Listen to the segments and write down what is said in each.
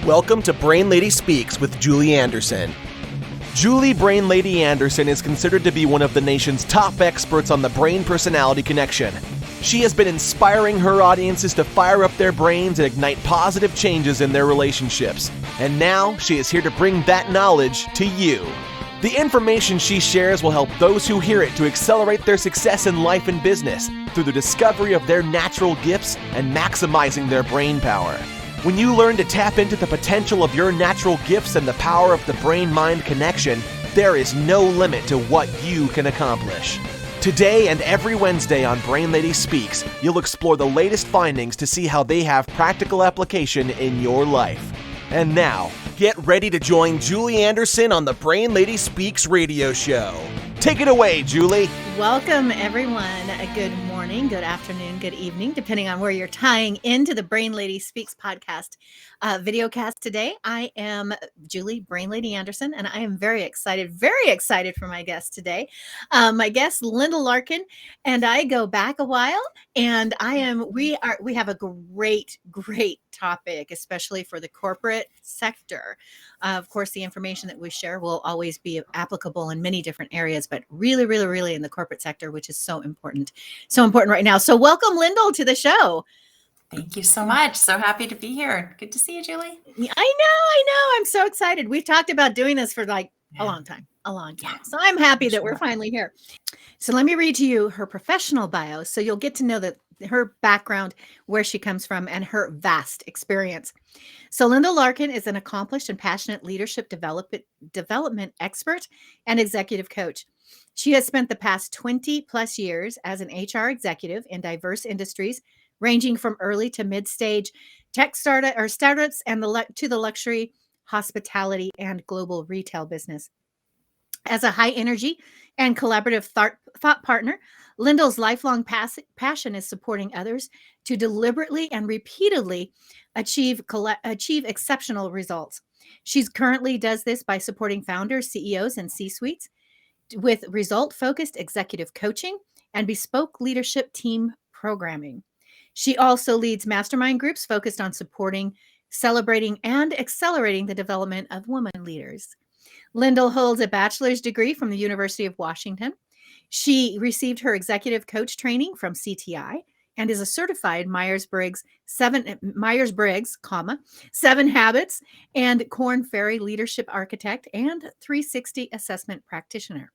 Welcome to Brain Lady Speaks with Julie Anderson. Julie Brain Lady Anderson is considered to be one of the nation's top experts on the brain-personality connection. She has been inspiring her audiences to fire up their brains and ignite positive changes in their relationships. And now she is here to bring that knowledge to you. The information she shares will help those who hear it to accelerate their success in life and business through the discovery of their natural gifts and maximizing their brain power. When you learn to tap into the potential of your natural gifts and the power of the brain-mind connection, there is no limit to what you can accomplish. Today and every Wednesday on Brain Lady Speaks, you'll explore the latest findings to see how they have practical application in your life. And now, get ready to join Julie Anderson on the Brain Lady Speaks radio show. Take it away, Julie. Welcome, everyone. Good morning, good afternoon, good evening, depending on where you're tying into the Brain Lady Speaks podcast videocast today. I am Julie Brain Lady Anderson, and I am very excited for my guest today. My guest, Lyndal Larkin, and I go back a while, and we have a great topic, especially for the corporate sector. Of course, the information that we share will always be applicable in many different areas, but really in the corporate sector, which is so important right now. So welcome, Lyndal, to the show. Thank you so much. So happy to be here. Good to see you, Julie. I know. I'm so excited. We've talked about doing this for a long time. So I'm happy that we're finally here. So let me read to you her professional bio so you'll get to know her background, where she comes from, and her vast experience. So Lyndal Larkin is an accomplished and passionate leadership development expert and executive coach. She has spent the past 20 plus years as an HR executive in diverse industries, ranging from early to mid-stage tech startups and to the luxury, hospitality, and global retail business. As a high-energy and collaborative thought partner, Lyndal's lifelong passion is supporting others to deliberately and repeatedly achieve exceptional results. She currently does this by supporting founders, CEOs, and C-suites with result-focused executive coaching and bespoke leadership team programming. She also leads mastermind groups focused on supporting, celebrating, and accelerating the development of women leaders. Lyndal holds a bachelor's degree from the University of Washington. She received her executive coach training from CTI and is a certified Myers-Briggs, 7 Habits and Korn Ferry leadership architect and 360 assessment practitioner.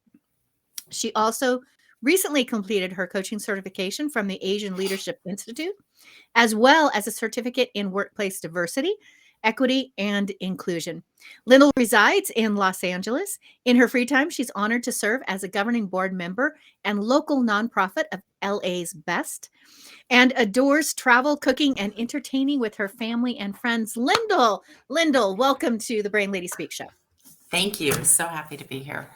She also recently completed her coaching certification from the Asian Leadership Institute, as well as a certificate in workplace diversity, equity, and inclusion. Lyndal resides in Los Angeles. In her free time, she's honored to serve as a governing board member and local nonprofit of LA's Best, and adores travel, cooking, and entertaining with her family and friends. Lyndal, welcome to the Brain Lady Speak Show. Thank you. So happy to be here.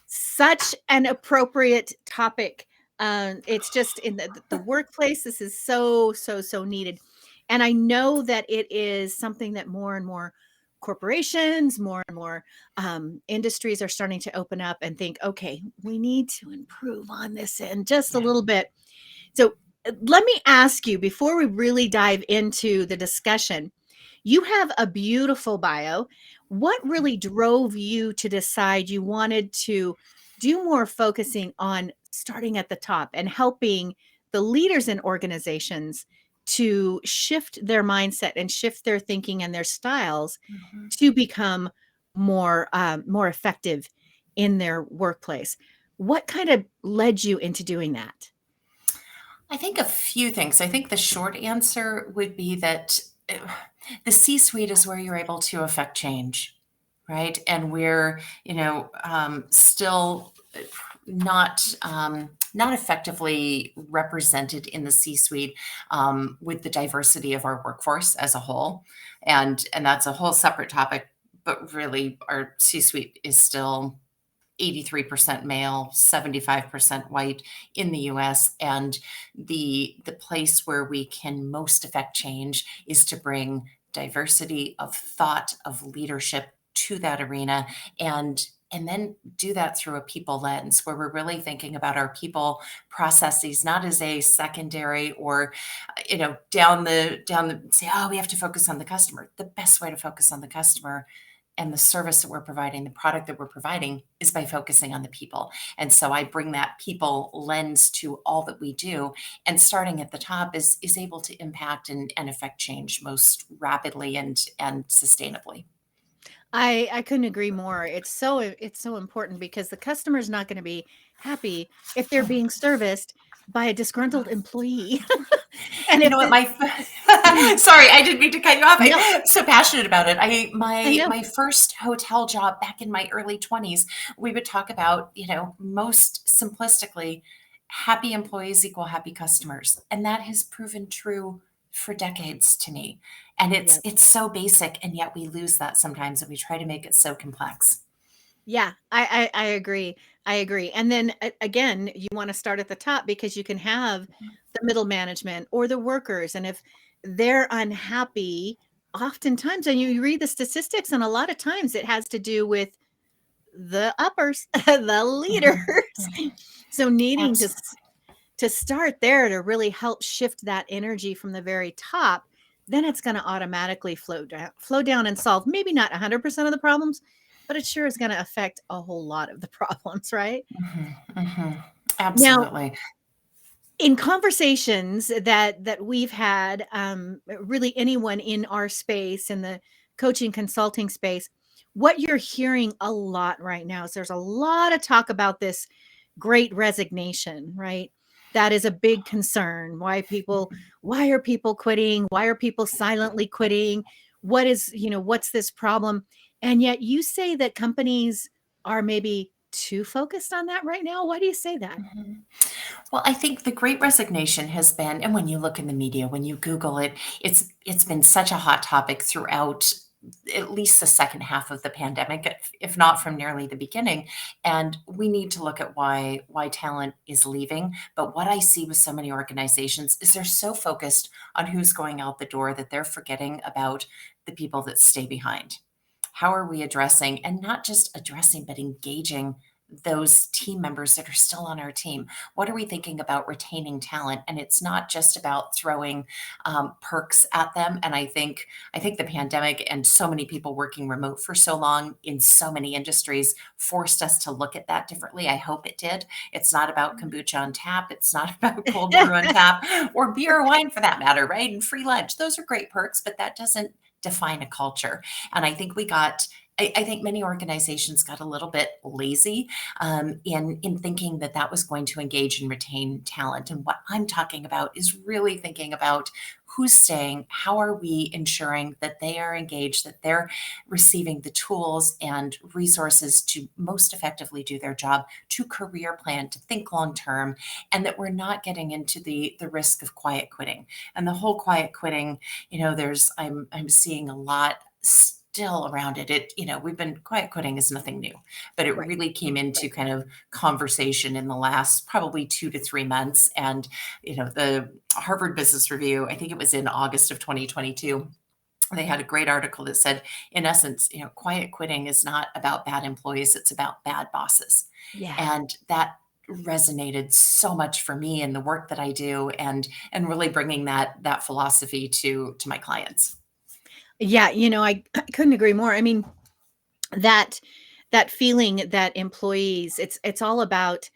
Such an appropriate topic. It's just in the workplace. This is so needed. And I know that it is something that more and more corporations, more and more industries are starting to open up and think, okay, we need to improve on this end just a little bit. So let me ask you, before we really dive into the discussion, you have a beautiful bio. What really drove you to decide you wanted to do more focusing on starting at the top and helping the leaders in organizations to shift their mindset and shift their thinking and their styles to become more effective in their workplace? What kind of led you into doing that? I think a few things. I think the short answer would be that the C-suite is where you're able to affect change, right? And we're, still not effectively represented in the C-suite with the diversity of our workforce as a whole. And that's a whole separate topic, but really our C-suite is still 83% male, 75% white in the US. And the place where we can most affect change is to bring diversity of thought, of leadership to that arena, and and then do that through a people lens where we're really thinking about our people processes, not as a secondary or, down the say, oh, we have to focus on the customer. The best way to focus on the customer and the service that we're providing, the product that we're providing, is by focusing on the people. And so I bring that people lens to all that we do. And starting at the top is able to impact and affect change most rapidly and sustainably. I couldn't agree more. It's so important because the customer is not going to be happy if they're being serviced by a disgruntled employee. And You if know what? the My sorry, I didn't mean to cut you off. no, I'm so passionate about it. I My know. my first hotel job back in my early 20s, we would talk about, most simplistically, happy employees equal happy customers, and that has proven true for decades to me. And it's Yeah. it's so basic, and yet we lose that sometimes, and we try to make it so complex. Yeah, I agree. I agree. And then again, you want to start at the top because you can have the middle management or the workers. And if they're unhappy, oftentimes, and you read the statistics, and a lot of times it has to do with the uppers, the leaders. Mhm, mhm. So needing Absolutely. to start there to really help shift that energy from the very top, then it's going to automatically flow down and solve maybe not 100% of the problems, but it sure is going to affect a whole lot of the problems, right? Mhm, mhm. Now, Absolutely. in conversations that we've had, really anyone in our space, in the coaching consulting space, what you're hearing a lot right now is there's a lot of talk about this great resignation, right? That is a big concern. Why are people quitting? Why are people silently quitting? What's this problem? And yet you say that companies are maybe too focused on that right now. Why do you say that? Mhm. Well, I think the Great Resignation has been, and when you look in the media, when you Google it, it's been such a hot topic throughout at least the second half of the pandemic, if not from nearly the beginning. And we need to look at why talent is leaving. But what I see with so many organizations is they're so focused on who's going out the door that they're forgetting about the people that stay behind. How are we addressing, and not just addressing, but engaging those team members that are still on our team? What are we thinking about retaining talent? And it's not just about throwing perks at them. And I think the pandemic and so many people working remote for so long in so many industries forced us to look at that differently. I hope it did. It's not about kombucha on tap. It's not about cold brew on tap, or beer or wine for that matter, right? And free lunch. Those are great perks, but that doesn't define a culture. And I think many organizations got a little bit lazy in thinking that that was going to engage and retain talent. And what I'm talking about is really thinking about who's staying, how are we ensuring that they are engaged, that they're receiving the tools and resources to most effectively do their job, to career plan, to think long term, and that we're not getting into the risk of quiet quitting. And the whole quiet quitting, I'm seeing a lot still around it. We've been, quiet quitting is nothing new, but it Right. really came into Right. kind of conversation in the last probably 2 to 3 months. And the Harvard Business Review, I think it was in August of 2022, they had a great article that said, in essence, quiet quitting is not about bad employees, it's about bad bosses. Yeah. And that resonated so much for me in the work that I do, and really bringing that philosophy to my clients. Yeah, I couldn't agree more. I mean, that that feeling that employees, it's all about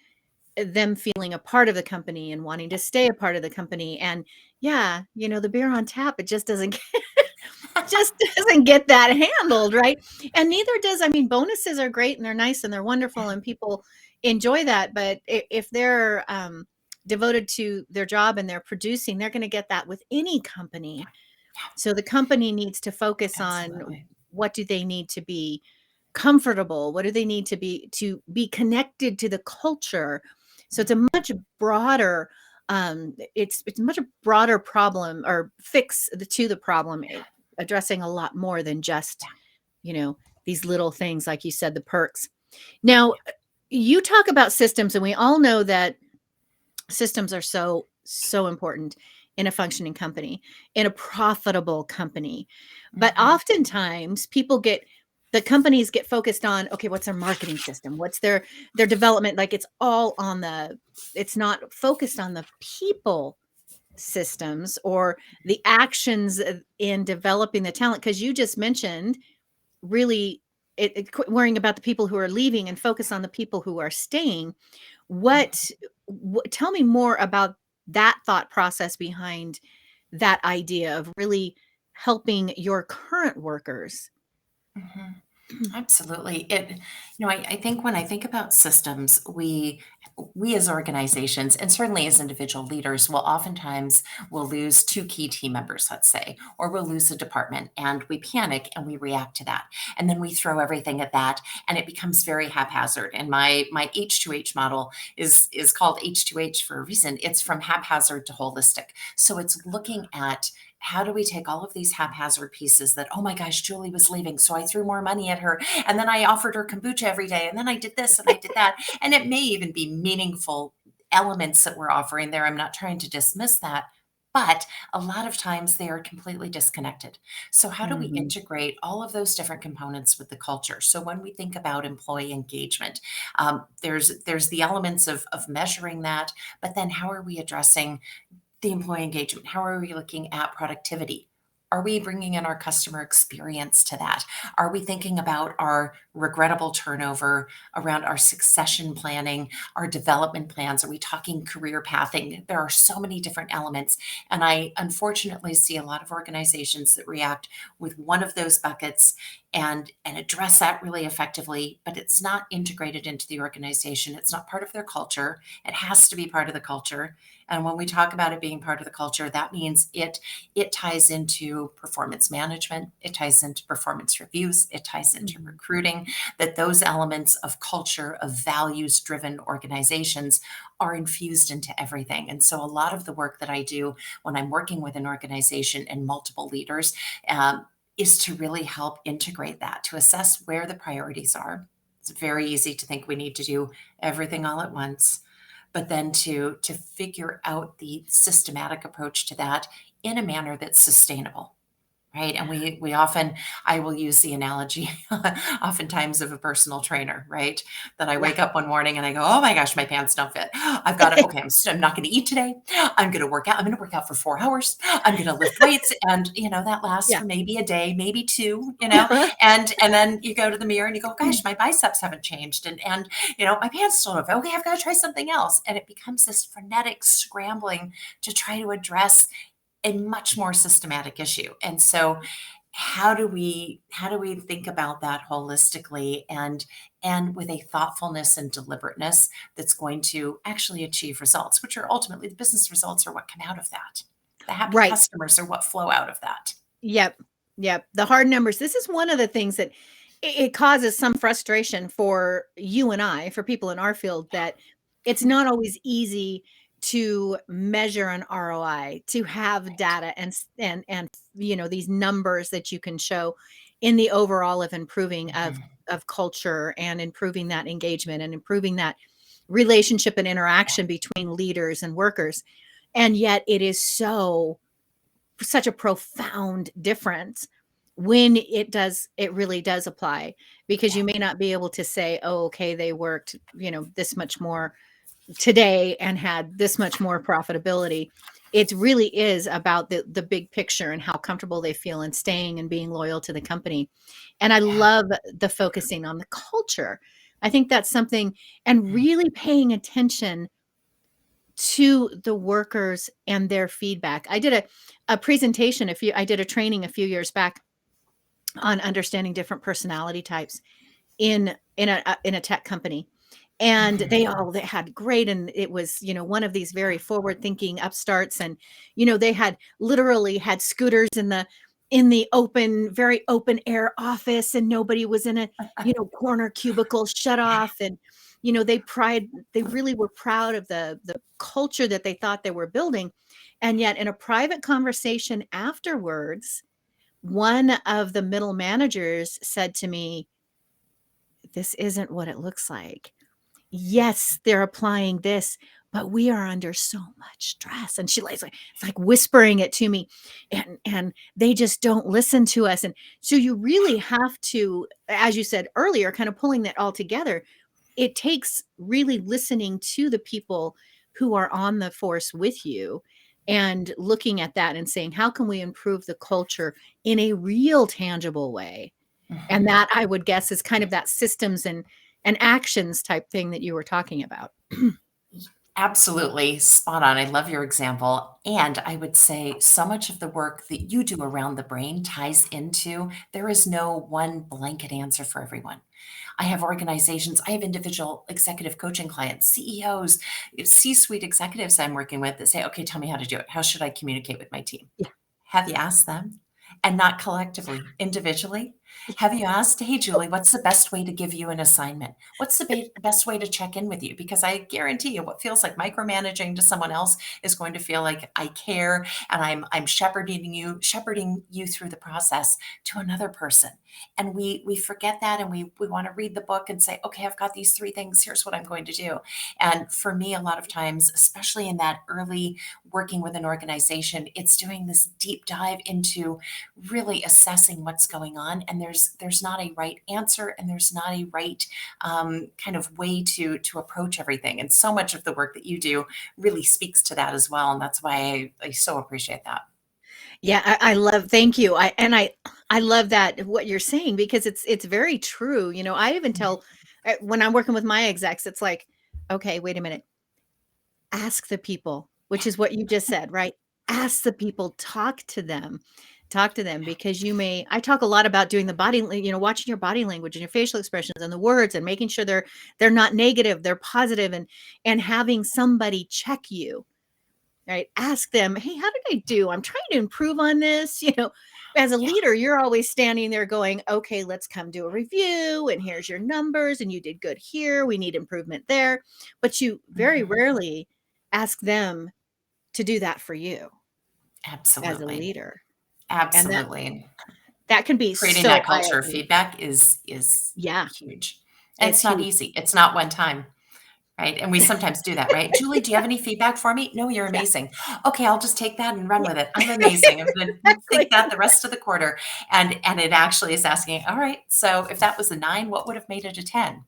them feeling a part of the company and wanting to stay a part of the company. And yeah, the beer on tap, it just doesn't just doesn't get that handled, right? And neither does, I mean, bonuses are great and they're nice and they're wonderful and people enjoy that, but if they're devoted to their job and they're producing, they're going to get that with any company. So the company needs to focus on Absolutely. what do they need to be comfortable? What do they need to be connected to the culture? So it's a much broader it's a much broader problem or to the problem, addressing a lot more than just, you know, these little things like you said, the perks. Now, you talk about systems and we all know that systems are so important in a functioning company, in a profitable company. But Mhm. oftentimes people get the companies get focused on, okay, what's their marketing system? What's their development? Like it's all on it's not focused on the people systems or the actions in developing the talent. Cause you just mentioned really quit worrying about the people who are leaving and focus on the people who are staying. Tell me more about that thought process behind that idea of really helping your current workers. Mhm. Absolutely. I think when I think about systems, we as organizations and certainly as individual leaders will lose two key team members, let's say, or we'll lose a department and we panic and we react to that. And then we throw everything at that and it becomes very haphazard. And my H2H model is called H2H for a reason. It's from haphazard to holistic. So it's looking at how do we take all of these haphazard pieces that, oh my gosh, Julie was leaving, so I threw more money at her, and then I offered her kombucha every day, and then I did this and I did that. And it may even be meaningful elements that we're offering there. I'm not trying to dismiss that. But a lot of times they are completely disconnected. So, how do we Mhm. integrate all of those different components with the culture? So, when we think about employee engagement, there's the elements of measuring that, but then how are we addressing the employee engagement? How are we looking at productivity? Are we bringing in our customer experience to that? Are we thinking about our regrettable turnover around our succession planning, our development plans? Are we talking career pathing? There are so many different elements. And I unfortunately see a lot of organizations that react with one of those buckets and address that really effectively, but it's not integrated into the organization. It's not part of their culture. It has to be part of the culture. And when we talk about it being part of the culture, that means it ties into performance management, it ties into performance reviews, it ties into Mhm. recruiting, that those elements of culture, of values driven organizations are infused into everything. And so a lot of the work that I do when I'm working with an organization and multiple leaders is to really help integrate that, to assess where the priorities are. It's very easy to think we need to do everything all at once, but then to figure out the systematic approach to that in a manner that's sustainable. Right. And we often, I will use the analogy oftentimes of a personal trainer, right? That I Yeah. wake up one morning and I go, oh my gosh, my pants don't fit. I've got to, okay, I'm not going to eat today. I'm going to work out. I'm going to work out for 4 hours. I'm going to lift weights. And, that lasts Yeah. for maybe a day, maybe two, and then you go to the mirror and you go, gosh, my biceps haven't changed. And my pants still don't fit. Okay, I've got to try something else. And it becomes this frenetic scrambling to try to address a much more systematic issue. And so how do we think about that holistically and with a thoughtfulness and deliberateness that's going to actually achieve results, which are ultimately the business results are what come out of that. The happy Right. customers are what flow out of that. Yep. Yep. The hard numbers. This is one of the things that it causes some frustration for you and I, for people in our field, that it's not always easy to measure an ROI, to have data and these numbers that you can show in the overall of improving Mhm. of culture and improving that engagement and improving that relationship and interaction between leaders and workers. And yet it is such a profound difference when it really does apply, because Yeah. you may not be able to say, oh, okay, they worked this much more today and had this much more profitability. It really is about the big picture and how comfortable they feel in staying and being loyal to the company. And I Yeah. love the focusing on the culture. I think that's something, and Mhm. really paying attention to the workers and their feedback. I did a presentation I did a training a few years back on understanding different personality types in a tech company. And Mhm. they had great, and it was, one of these very forward thinking upstarts. And, they had literally had scooters in the very open air office, and nobody was in a, corner cubicle shut Yeah. off. And, they really were proud of the culture that they thought they were building. And yet in a private conversation afterwards, one of the middle managers said to me, this isn't what it looks like. Yes, they're applying this, but we are under so much stress. And she it's like whispering it to me, and they just don't listen to us. And so you really have to, as you said earlier, kind of pulling that all together. It takes really listening to the people who are on the force with you and looking at that and saying, how can we improve the culture in a real tangible way? And Mhm. that, I would guess, is kind of that systems and actions type thing that you were talking about. Absolutely spot on. I love your example. And I would say so much of the work that you do around the brain ties into there is no one blanket answer for everyone. I have organizations, I have individual executive coaching clients, CEOs, C suite executives I'm working with that say, okay, tell me how to do it. How should I communicate with my team? Yeah. Have you asked them? And not collectively, individually? Have you asked, hey, Julie, what's the best way to give you an assignment? What's the best way to check in with you? Because I guarantee you, what feels like micromanaging to someone else is going to feel like I care and I'm shepherding you through the process to another person. And we forget that and we want to read the book and say, okay, I've got these three things. Here's what I'm going to do. And for me, a lot of times, especially in that early working with an organization, it's doing this deep dive into really assessing what's going on. And there's not a right answer, and there's not a right kind of way to approach everything. And so much of the work that you do really speaks to that as well. And that's why I so appreciate that. Yeah, I love, thank you. I love that what you're saying, because it's very true. I even tell when I'm working with my execs, it's like, okay, wait a minute. Ask the people, which is what you just said, right? Ask the people, talk to them, because I talk a lot about doing the watching your body language and your facial expressions and the words, and making sure they're not negative, they're positive, and having somebody check you, right? Ask them, hey, how did I do? I'm trying to improve on this. As a Yeah. leader, you're always standing there going, okay, let's come do a review. And here's your numbers. And you did good here. We need improvement there. But you very Mhm. rarely ask them to do that for you as a Absolutely. leader. And that, Absolutely. that can be Creating so that culture of eye-opening. feedback is Yeah, huge. And it's it's not huge. easy. It's not one time. Right? And we sometimes do that, right? "Julie, do you have any feedback for me?" "No, you're Yeah. amazing." "Okay, I'll just take that and run Yeah. with it. I'm amazing. I'm gonna think Exactly. that the rest of the quarter." And it actually is asking, "All right, so if that was a 9, what would have made it a 10?"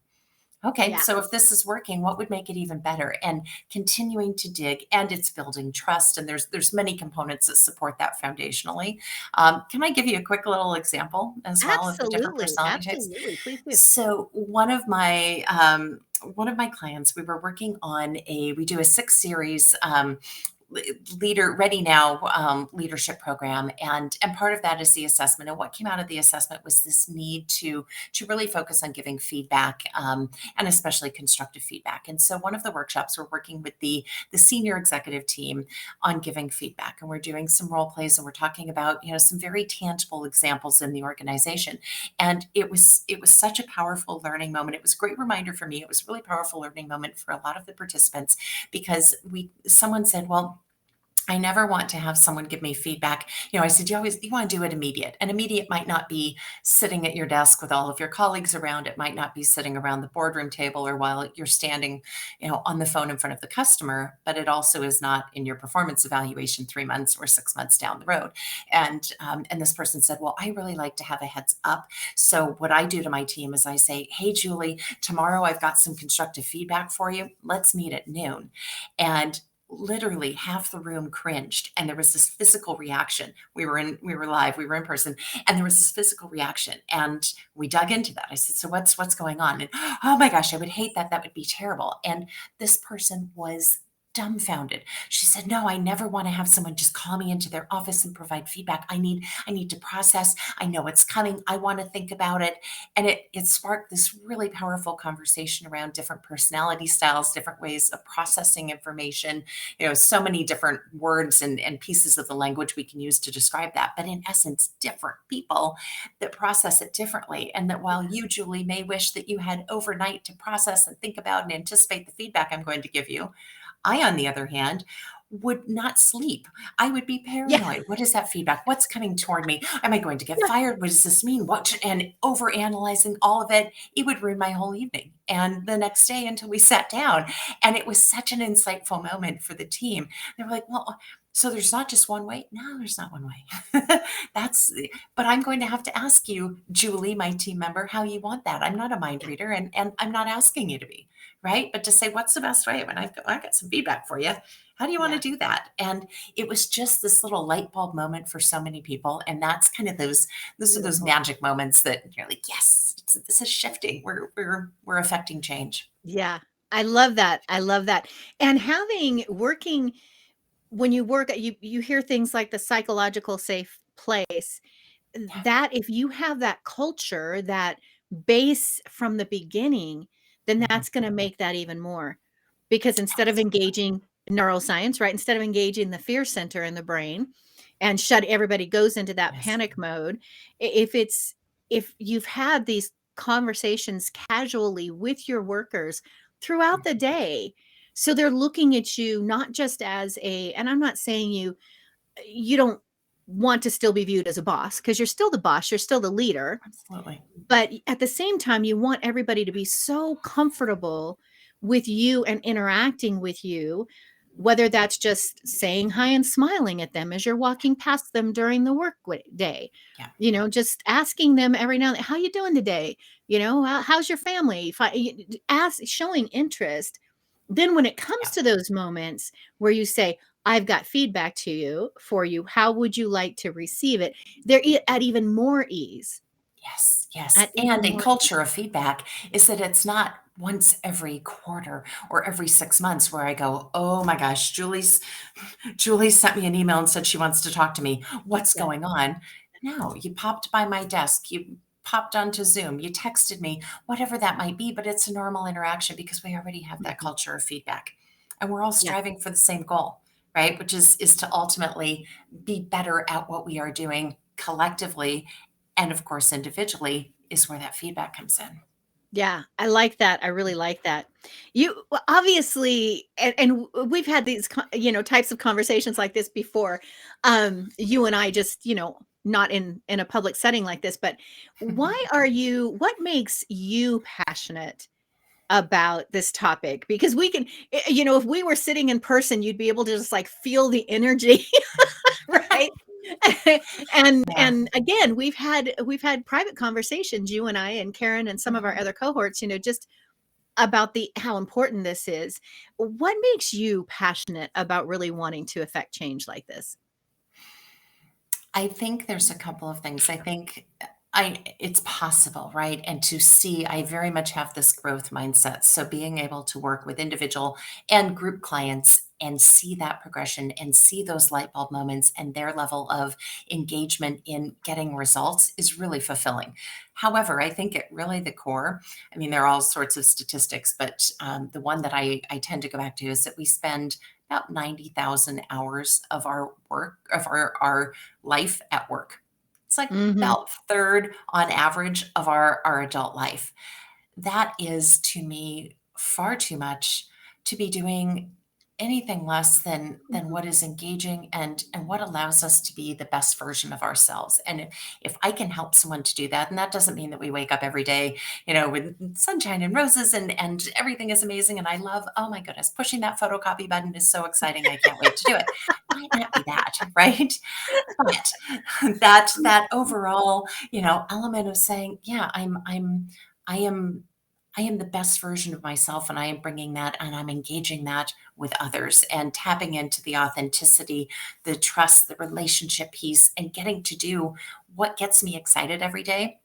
Okay, Yeah. so if this is working, what would make it even better? And continuing to dig, and it's building trust, and there's many components that support that foundationally. Can I give you a quick little example as well of the different Absolutely. personality types? Absolutely. Please do. So one of my clients, we were working on we do a 6 series leader ready now leadership program, and part of that is the assessment. And what came out of the assessment was this need to really focus on giving feedback, and especially constructive feedback. And so one of the workshops, we're working with the senior executive team on giving feedback, and we're doing some role plays, and we're talking about some very tangible examples in the organization. And it was such a powerful learning moment. It was a great reminder for me. It was a really powerful learning moment for a lot of the participants, because we someone said, well, I never want to have someone give me feedback. I said, you want to do it immediate. And immediate might not be sitting at your desk with all of your colleagues around. It might not be sitting around the boardroom table or while you're standing, on the phone in front of the customer, but it also is not in your performance evaluation 3 months or 6 months down the road. And this person said, well, I really like to have a heads up. So what I do to my team is I say, hey, Julie, tomorrow I've got some constructive feedback for you. Let's meet at noon. And literally half the room cringed, and there was this physical reaction. We were live, we were in person, and there was this physical reaction, and we dug into that. I said, so what's going on? And oh my gosh, I would hate that. That would be terrible. And this person was dumbfounded. She said, no, I never want to have someone just call me into their office and provide feedback. I need to process. I know it's coming. I want to think about it. And it sparked this really powerful conversation around different personality styles, different ways of processing information, so many different words and pieces of the language we can use to describe that. But in essence, different people that process it differently. And that while you, Julie, may wish that you had overnight to process and think about and anticipate the feedback I'm going to give you, I, on the other hand, would not sleep. I would be Yeah. paranoid. What is that feedback? What's coming toward me? Am I going to get Yeah. fired? What does this mean? And over analyzing all of it, it would ruin my whole evening. and the next day until we sat down. And it was such an insightful moment for the team. They were like, well, so there's not just one way? No, there's not one way. But I'm going to have to ask you, Julie, my team member, how you want that. I'm not a mind reader, and I'm not asking you to be, right? But to say, what's the best way? When I've got some feedback for you. How do you want to do that? And it was just this little light bulb moment for so many people. And that's kind of those are those magic moments that you're like, yes, this is shifting. We're affecting change. Yeah. I love that. I love that. And working when you work, you hear things like the psychological safe place, that if you have that culture, that base from the beginning, then that's going to make that even more. Because instead of engaging neuroscience, right? Instead of engaging the fear center in the brain and everybody goes into that Yes. panic mode. If you've had these conversations casually with your workers throughout the day, so they're looking at you not just as and I'm not saying you don't want to still be viewed as a boss, because you're still the boss, you're still the leader. Absolutely. But at the same time, you want everybody to be so comfortable with you and interacting with you, whether that's just saying hi and smiling at them as you're walking past them during the work day. Yeah. Just asking them every now and then, how you doing today? How's your family? Showing interest. Then when it comes to those moments where you say, I've got feedback for you, how would you like to receive it? They're at even more ease. Yes. And a culture of feedback is that it's not once every quarter or every 6 months where I go, oh my gosh, Julie sent me an email and said she wants to talk to me. What's going on? No, you popped by my desk. You popped onto Zoom. You texted me, whatever that might be, but it's a normal interaction because we already have that culture of feedback. And we're all striving for the same goal, right? Which is to ultimately be better at what we are doing collectively. And of course, individually is where that feedback comes in. Yeah, I like that. I really like that. Obviously, and we've had these, types of conversations like this before. You and I just, not in a public setting like this, but what makes you passionate about this topic? Because we can, if we were sitting in person, you'd be able to just like feel the energy, right? And again, we've had private conversations, you and I and Karen and some of our other cohorts, just about how important this is. What makes you passionate about really wanting to affect change like this? I think there's a couple of things. I think it's possible, right? And to see, I very much have this growth mindset. So being able to work with individual and group clients and see that progression and see those light bulb moments and their level of engagement in getting results is really fulfilling. However, I think at really the core, I mean, there are all sorts of statistics, but the one that I tend to go back to is that we spend about 90,000 hours of our work, of our life at work. It's like about third on average of our adult life. That is to me far too much to be doing anything less than what is engaging and what allows us to be the best version of ourselves. And if I can help someone to do that, and that doesn't mean that we wake up every day, with sunshine and roses and everything is amazing. And I love, oh my goodness, pushing that photocopy button is so exciting. I can't wait to do it. Might not be that, right? But that overall, element of saying, yeah, I am the best version of myself, and I am bringing that and I'm engaging that with others and tapping into the authenticity, the trust, the relationship piece, and getting to do what gets me excited every day.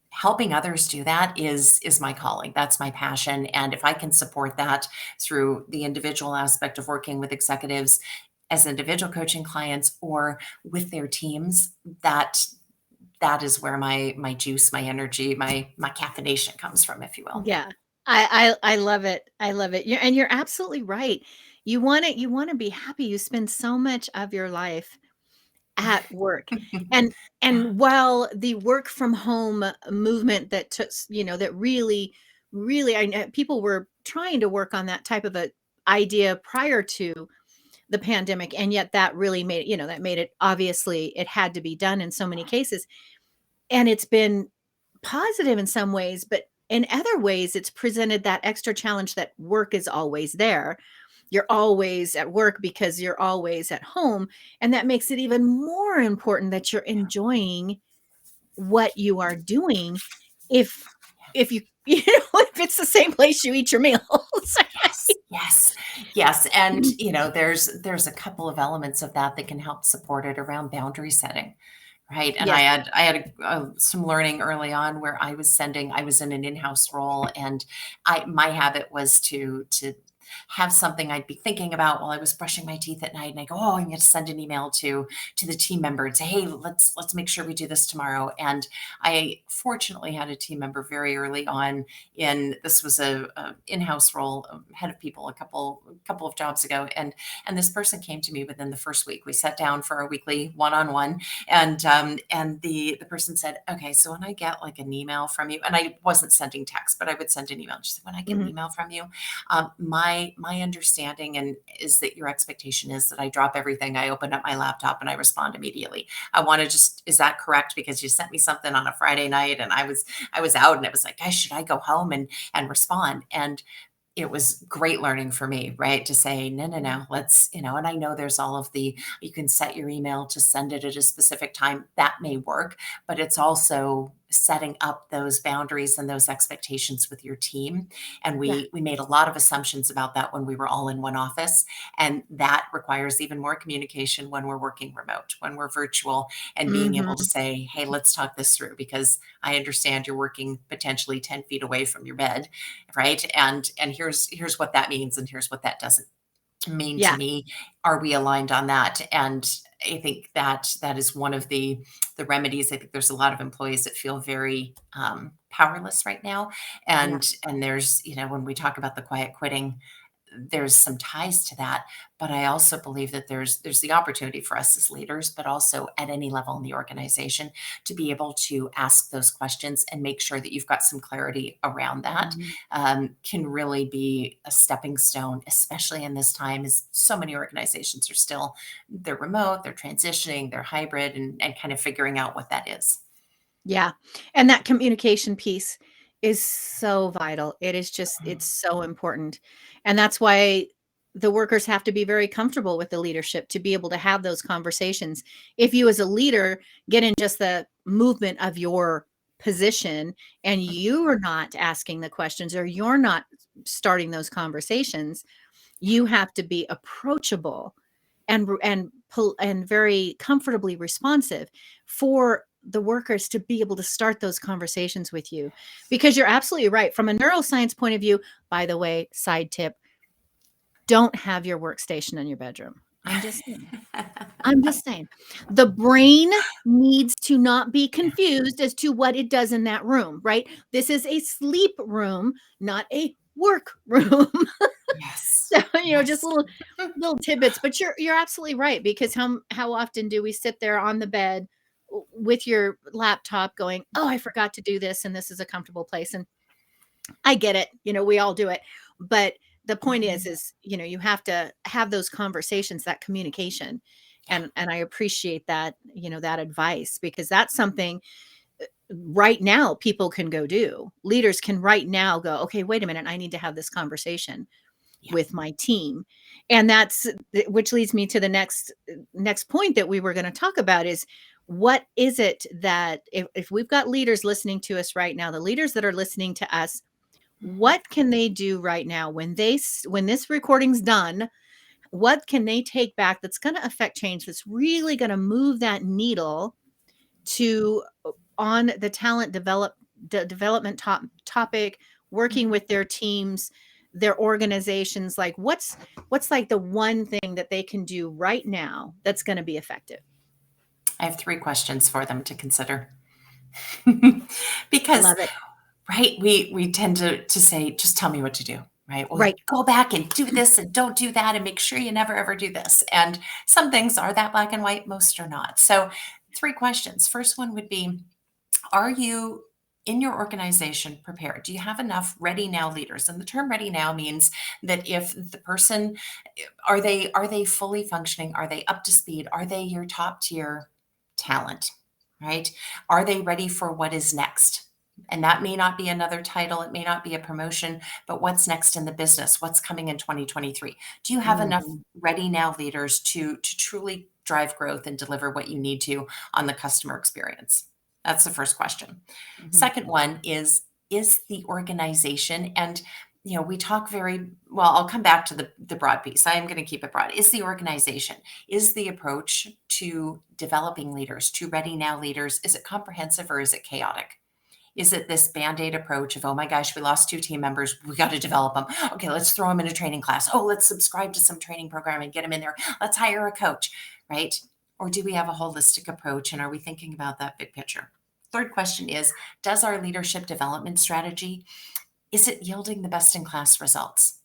Helping others do that is my calling. That's my passion. And if I can support that through the individual aspect of working with executives as individual coaching clients or with their teams, that is where my juice, my energy, my caffeination comes from, if you will. Yeah. I love it. I love it. And you're absolutely right. You want to be happy. You spend so much of your life at work. And while the work from home movement that took, that really, I know people were trying to work on that type of a idea prior to the pandemic. And yet that really made, that made it, obviously it had to be done in so many cases. And it's been positive in some ways, but in other ways, it's presented that extra challenge that work is always there. You're always at work because you're always at home. And that makes it even more important that you're enjoying what you are doing. If you, if it's the same place you eat your meals. Yes. And there's a couple of elements of that that can help support it around boundary setting. Right. And Yes. I had some learning early on where I was in an in-house role, and my habit was to have something I'd be thinking about while I was brushing my teeth at night. And I go, oh, I'm going to send an email to the team member and say, hey, let's make sure we do this tomorrow. And I fortunately had a team member very early on this was a in-house role, head of people, a couple of jobs ago. And this person came to me within the first week. We sat down for a weekly one-on-one, and the person said, okay, so when I get like an email from you, and I wasn't sending text, but I would send an email. She said, when I get an email from you, my understanding is that your expectation is that I drop everything, I open up my laptop, and I respond immediately. I want to is that correct? Because you sent me something on a Friday night, and I was out, and it was like, gosh, should I go home and respond? And it was great learning for me, right? To say, no, let's, and I know there's all of you can set your email to send it at a specific time. That may work, but it's also setting up those boundaries and those expectations with your team. And we made a lot of assumptions about that when we were all in one office. And that requires even more communication when we're working remote, when we're virtual, and being able to say, hey, let's talk this through, because I understand you're working potentially 10 feet away from your bed, right? And here's what that means, and here's what that doesn't mean to me. Are we aligned on that? And I think that is one of the remedies. I think there's a lot of employees that feel very powerless right now. And there's, when we talk about the quiet quitting, there's some ties to that. But I also believe that there's the opportunity for us as leaders, but also at any level in the organization, to be able to ask those questions and make sure that you've got some clarity around that. Can really be a stepping stone, especially in this time, as so many organizations are they're remote, they're transitioning, they're hybrid, and kind of figuring out what that is. Yeah. And that communication piece is so vital. It is just, it's so important. And that's why the workers have to be very comfortable with the leadership to be able to have those conversations. If you as a leader get in just the movement of your position and you are not asking the questions, or you're not starting those conversations, you have to be approachable and very comfortably responsive for the workers to be able to start those conversations with you. Because you're absolutely right. From a neuroscience point of view, by the way, side tip, don't have your workstation in your bedroom. I'm just saying. The brain needs to not be confused as to what it does in that room, right? This is a sleep room, not a work room. Yes. So, just little tidbits, but you're absolutely right, because how often do we sit there on the bed with your laptop going, oh, I forgot to do this, and this is a comfortable place. And I get it, we all do it. But the point is, you have to have those conversations, that communication. And I appreciate that, that advice, because that's something right now people can go do. Leaders can right now go, okay, wait a minute, I need to have this conversation with my team. And which leads me to the next point that we were going to talk about is, what is it that if we've got leaders listening to us right now, the leaders that are listening to us, what can they do right now when this recording's done? What can they take back that's going to affect change, that's really going to move that needle on the talent development topic, working with their teams, their organizations? Like what's like the one thing that they can do right now that's going to be effective? I have 3 questions for them to consider. I Because, love it. right, we tend to say, just tell me what to do, right? Well, Right. go back and do this and don't do that, and make sure you never, ever do this. And some things are that black and white, most are not. So 3 questions. First one would be, are you in your organization prepared? Do you have enough ready now leaders? And the term ready now means that if the person, are they fully functioning? Are they up to speed? Are they your top tier talent, right? Are they ready for what is next? And that may not be another title, it may not be a promotion, but what's next in the business? What's coming in 2023? Do you have enough Mhm. ready now leaders to truly drive growth and deliver what you need to on the customer experience? That's the first question. Mhm. Second one is the organization, and we talk very well. I'll come back to the broad piece. I am going to keep it broad. Is the organization, is the approach to developing leaders, to ready now leaders, is it comprehensive or is it chaotic? Is it this band-aid approach of, oh my gosh, we lost 2 team members, we got to develop them. Okay, let's throw them in a training class. Oh, let's subscribe to some training program and get them in there. Let's hire a coach, right? Or do we have a holistic approach, and are we thinking about that big picture? Third question is, does our leadership development strategy, is it yielding the best in class results?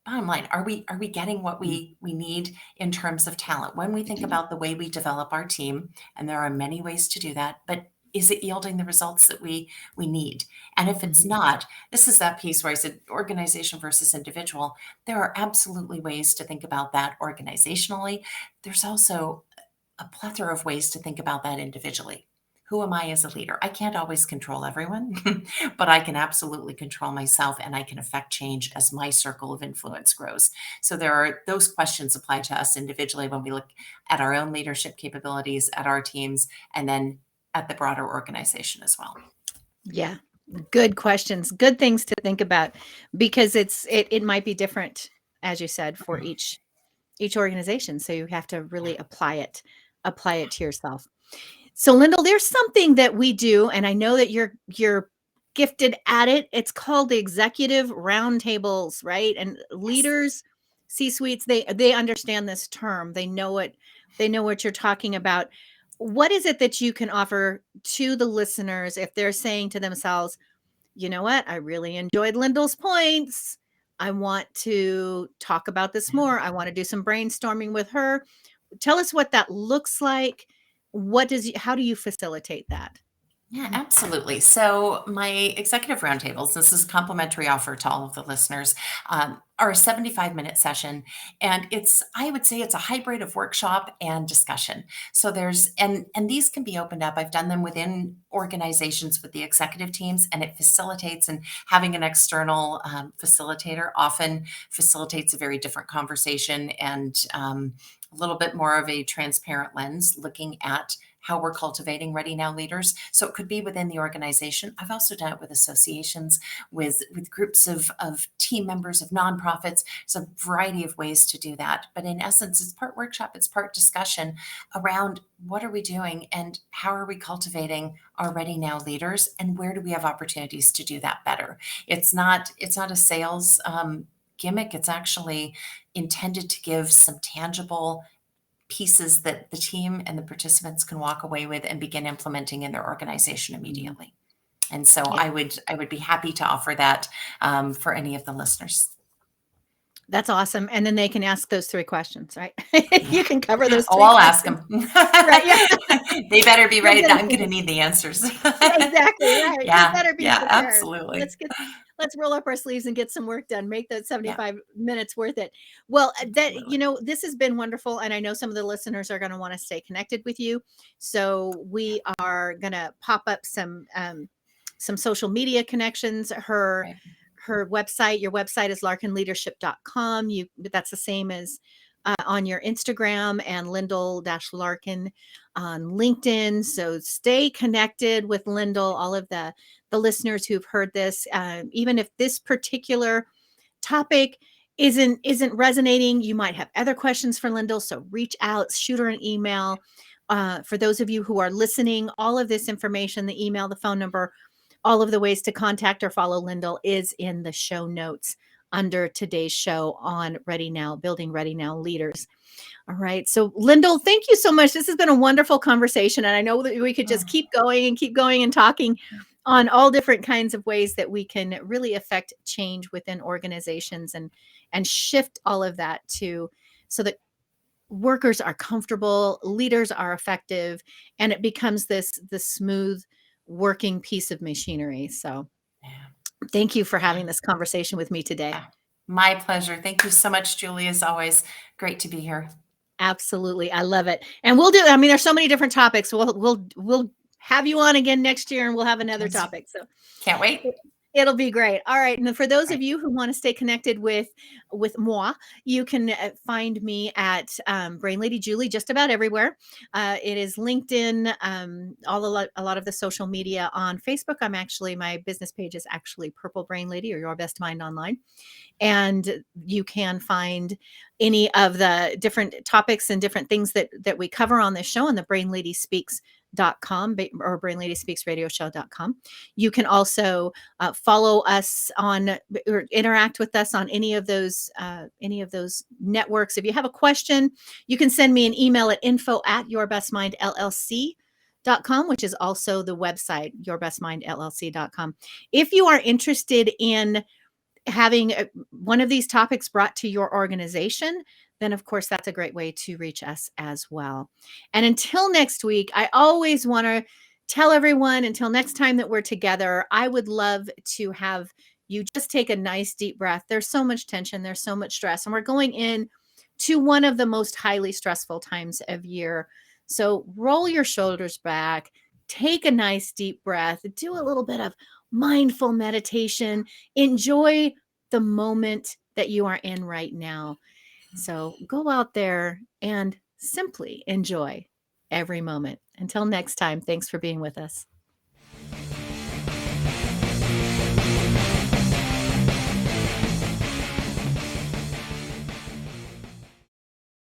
Bottom line, are we getting what we need in terms of talent? When we think about the way we develop our team, and there are many ways to do that, but is it yielding the results that we need? And if it's Mhm. not, this is that piece where I said organization versus individual. There are absolutely ways to think about that organizationally. There's also a plethora of ways to think about that individually. Who am I as a leader? I can't always control everyone, but I can absolutely control myself, and I can affect change as my circle of influence grows. So there are those questions apply to us individually when we look at our own leadership capabilities, at our teams, and then at the broader organization as well. Yeah. Good questions. Good things to think about, because it might be different, as you said, for each organization. So you have to really apply it to yourself. So Lyndal, there's something that we do, and I know that you're gifted at it. It's called the executive roundtables, right? And Yes. leaders, C-suites, they understand this term. They know what you're talking about. What is it that you can offer to the listeners if they're saying to themselves, you know what? I really enjoyed Lyndal's points. I want to talk about this more. I want to do some brainstorming with her. Tell us what that looks like. How do you facilitate that? Yeah, absolutely. So my executive roundtables, this is a complimentary offer to all of the listeners, are a 75-minute session. And I would say it's a hybrid of workshop and discussion. So and these can be opened up. I've done them within organizations with the executive teams, and it facilitates, and having an external facilitator often facilitates a very different conversation, and a little bit more of a transparent lens looking at how we're cultivating ready now leaders. So it could be within the organization. I've also done it with associations, with groups of team members, of nonprofits. It's a variety of ways to do that. But in essence, it's part workshop, it's part discussion around what are we doing and how are we cultivating our ready now leaders, and where do we have opportunities to do that better. It's not a sales gimmick. It's actually intended to give some tangible pieces that the team and the participants can walk away with and begin implementing in their organization Mhm. immediately. And so Yeah, I would be happy to offer that for any of the listeners. that's awesome. And then they can ask those 3 questions, right? Yeah. You can cover those Oh, 3 I'll ask questions. them. Right, yeah. They better be You'll ready. get a I'm going to chance. need the answers. Yeah, exactly, right. You Yeah, better be yeah, prepared. absolutely. Let's roll up our sleeves and get some work done. Make those Yeah, 75 minutes worth it. Well, absolutely. this has been wonderful, and I know some of the listeners are going to want to stay connected with you. So we are going to pop up some social media connections. Right. Her website, your website is larkinleadership.com. That's the same as on your Instagram, and Lyndal-Larkin on LinkedIn. So stay connected with Lyndal. All of the listeners who've heard this, even if this particular topic isn't resonating, you might have other questions for Lyndal. So reach out, shoot her an email. For those of you who are listening, all of this information, the email, the phone number, all of the ways to contact or follow Lyndal is in the show notes under today's show on Ready Now, Building Ready Now Leaders. All right. So, Lyndal, thank you so much. This has been a wonderful conversation. And I know that we could just Oh, keep going and talking on all different kinds of ways that we can really affect change within organizations and shift all of that so that workers are comfortable, leaders are effective, and it becomes this smooth working piece of machinery. So, yeah. thank you for having this conversation with me today. Ah, my pleasure. Thank you so much, Julie. As always, great to be here. Absolutely. I love it. And we'll do, I mean, there's so many different topics. We'll have you on again next year, and we'll have another Yes. topic. So Can't wait. it'll be great. All right. And for those of you who want to stay connected with moi, you can find me at Brain Lady Julie just about everywhere. It is LinkedIn, a lot of the social media on Facebook. My business page is actually Purple Brain Lady or Your Best Mind Online. And you can find any of the different topics and different things that we cover on this show on the brainladyspeaks.com or brainladyspeaksradioshow.com. You can also follow us on or interact with us on any of those networks. If you have a question, you can send me an email at info@yourbestmindllc.com, which is also the website, yourbestmindllc.com. If you are interested in having one of these topics brought to your organization, then of course that's a great way to reach us as well. And until next week, I always want to tell everyone, until next time that we're together, I would love to have you just take a nice deep breath. There's so much tension, there's so much stress, and we're going in to one of the most highly stressful times of year. So roll your shoulders back, take a nice deep breath, do a little bit of mindful meditation, enjoy the moment that you are in right now. So go out there and simply enjoy every moment. Until next time, thanks for being with us.